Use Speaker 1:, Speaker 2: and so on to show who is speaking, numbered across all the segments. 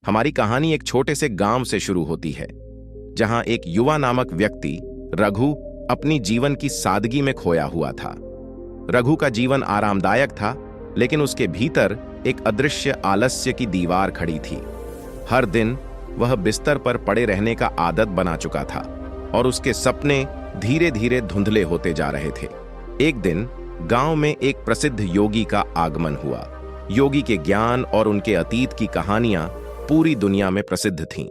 Speaker 1: हमारी कहानी एक छोटे से गांव से शुरू होती है, जहां एक युवा नामक व्यक्ति रघु अपनी जीवन की सादगी में खोया हुआ था। रघु का जीवन आरामदायक था, लेकिन उसके भीतर एक अदृश्य आलस्य की दीवार खड़ी थी। हर दिन वह बिस्तर पर पड़े रहने का आदत बना चुका था और उसके सपने धीरे धीरे धुंधले होते जा रहे थे। एक दिन गांव में एक प्रसिद्ध योगी का आगमन हुआ। योगी के ज्ञान और उनके अतीत की कहानियां पूरी दुनिया में प्रसिद्ध थीं।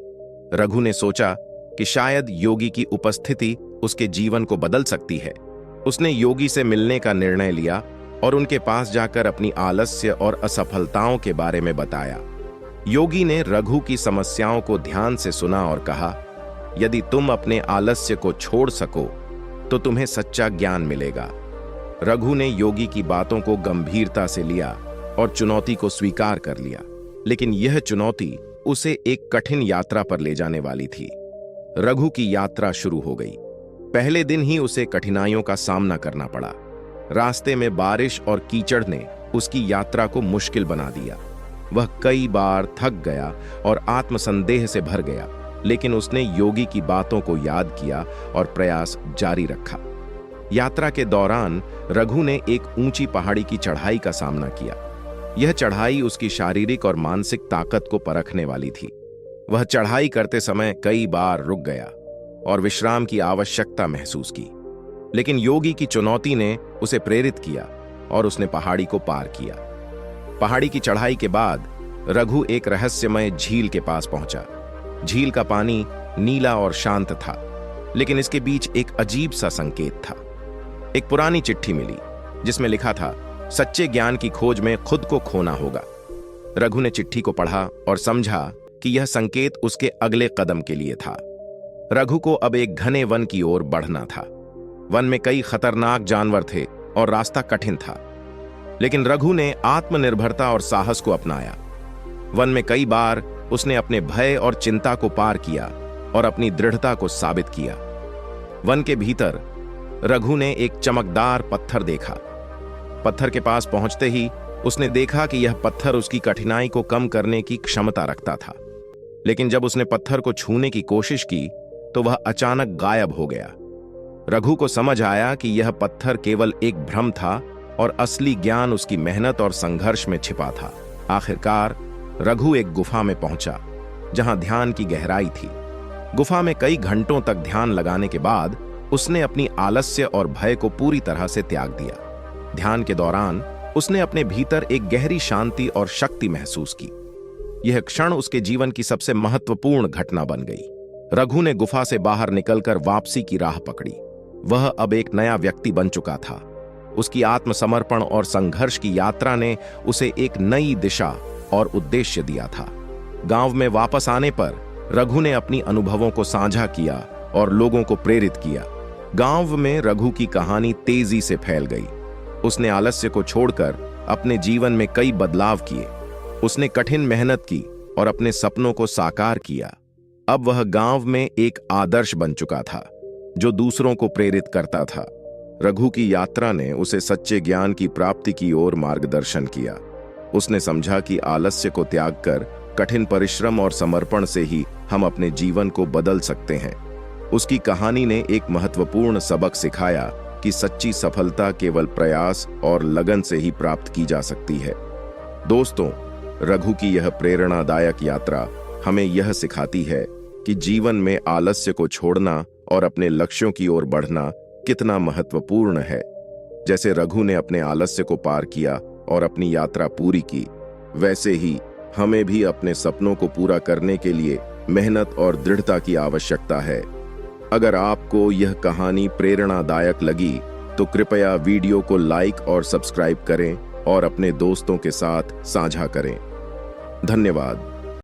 Speaker 1: रघु ने सोचा कि शायद योगी की उपस्थिति उसके जीवन को बदल सकती है। उसने योगी से मिलने का निर्णय लिया और उनके पास जाकर अपनी आलस्य और असफलताओं के बारे में बताया। योगी ने रघु की समस्याओं को ध्यान से सुना और कहा, यदि तुम अपने आलस्य को छोड़ सको तो तुम्हें सच्चा ज्ञान मिलेगा। रघु ने योगी की बातों को गंभीरता से लिया और चुनौती को स्वीकार कर लिया, लेकिन यह चुनौती उसे एक कठिन यात्रा पर ले जाने वाली थी। रघु की यात्रा शुरू हो गई। पहले दिन ही उसे कठिनाइयों का सामना करना पड़ा। रास्ते में बारिश और कीचड़ ने उसकी यात्रा को मुश्किल बना दिया। वह कई बार थक गया और आत्मसंदेह से भर गया, लेकिन उसने योगी की बातों को याद किया और प्रयास जारी रखा। यात्रा के दौरान रघु ने एक ऊंची पहाड़ी की चढ़ाई का सामना किया। यह चढ़ाई उसकी शारीरिक और मानसिक ताकत को परखने वाली थी। वह चढ़ाई करते समय कई बार रुक गया और विश्राम की आवश्यकता महसूस की, लेकिन योगी की चुनौती ने उसे प्रेरित किया और उसने पहाड़ी को पार किया। पहाड़ी की चढ़ाई के बाद रघु एक रहस्यमय झील के पास पहुंचा। झील का पानी नीला और शांत था, लेकिन इसके बीच एक अजीब सा संकेत था। एक पुरानी चिट्ठी मिली जिसमें लिखा था, सच्चे ज्ञान की खोज में खुद को खोना होगा। रघु ने चिट्ठी को पढ़ा और समझा कि यह संकेत उसके अगले कदम के लिए था। रघु को अब एक घने वन की ओर बढ़ना था। वन में कई खतरनाक जानवर थे और रास्ता कठिन था, लेकिन रघु ने आत्मनिर्भरता और साहस को अपनाया। वन में कई बार उसने अपने भय और चिंता को पार किया और अपनी दृढ़ता को साबित किया। वन के भीतर रघु ने एक चमकदार पत्थर देखा। पत्थर के पास पहुंचते ही उसने देखा कि यह पत्थर उसकी कठिनाई को कम करने की क्षमता रखता था, लेकिन जब उसने पत्थर को छूने की कोशिश की तो वह अचानक गायब हो गया। रघु को समझ आया कि यह पत्थर केवल एक भ्रम था और असली ज्ञान उसकी मेहनत और संघर्ष में छिपा था। आखिरकार रघु एक गुफा में पहुंचा, जहां ध्यान की गहराई थी। गुफा में कई घंटों तक ध्यान लगाने के बाद उसने अपनी आलस्य और भय को पूरी तरह से त्याग दिया। ध्यान के दौरान उसने अपने भीतर एक गहरी शांति और शक्ति महसूस की। यह क्षण उसके जीवन की सबसे महत्वपूर्ण घटना बन गई। रघु ने गुफा से बाहर निकलकर वापसी की राह पकड़ी। वह अब एक नया व्यक्ति बन चुका था। उसकी आत्मसमर्पण और संघर्ष की यात्रा ने उसे एक नई दिशा और उद्देश्य दिया था। गांव में वापस आने पर रघु ने अपनी अनुभवों को साझा किया और लोगों को प्रेरित किया। गांव में रघु की कहानी तेजी से फैल गई। उसने आलस्य को छोड़कर अपने जीवन में कई बदलाव किए। उसने कठिन मेहनत की और अपने सपनों को साकार किया। अब वह गांव में एक आदर्श बन चुका था, जो दूसरों को प्रेरित करता था। रघु की यात्रा ने उसे सच्चे ज्ञान की प्राप्ति की ओर मार्गदर्शन किया। उसने समझा कि आलस्य को त्याग कर कठिन परिश्रम और समर्पण से ही हम अपने जीवन को बदल सकते हैं। उसकी कहानी ने एक महत्वपूर्ण सबक सिखाया कि सच्ची सफलता केवल प्रयास और लगन से ही प्राप्त की जा सकती है। दोस्तों, रघु की यह प्रेरणादायक यात्रा हमें यह सिखाती है कि जीवन में आलस्य को छोड़ना और अपने लक्ष्यों की ओर बढ़ना कितना महत्वपूर्ण है। जैसे रघु ने अपने आलस्य को पार किया और अपनी यात्रा पूरी की, वैसे ही हमें भी अपने सपनों को पूरा करने के लिए मेहनत और दृढ़ता की आवश्यकता है। अगर आपको यह कहानी प्रेरणादायक लगी तो कृपया वीडियो को लाइक और सब्सक्राइब करें और अपने दोस्तों के साथ साझा करें। धन्यवाद।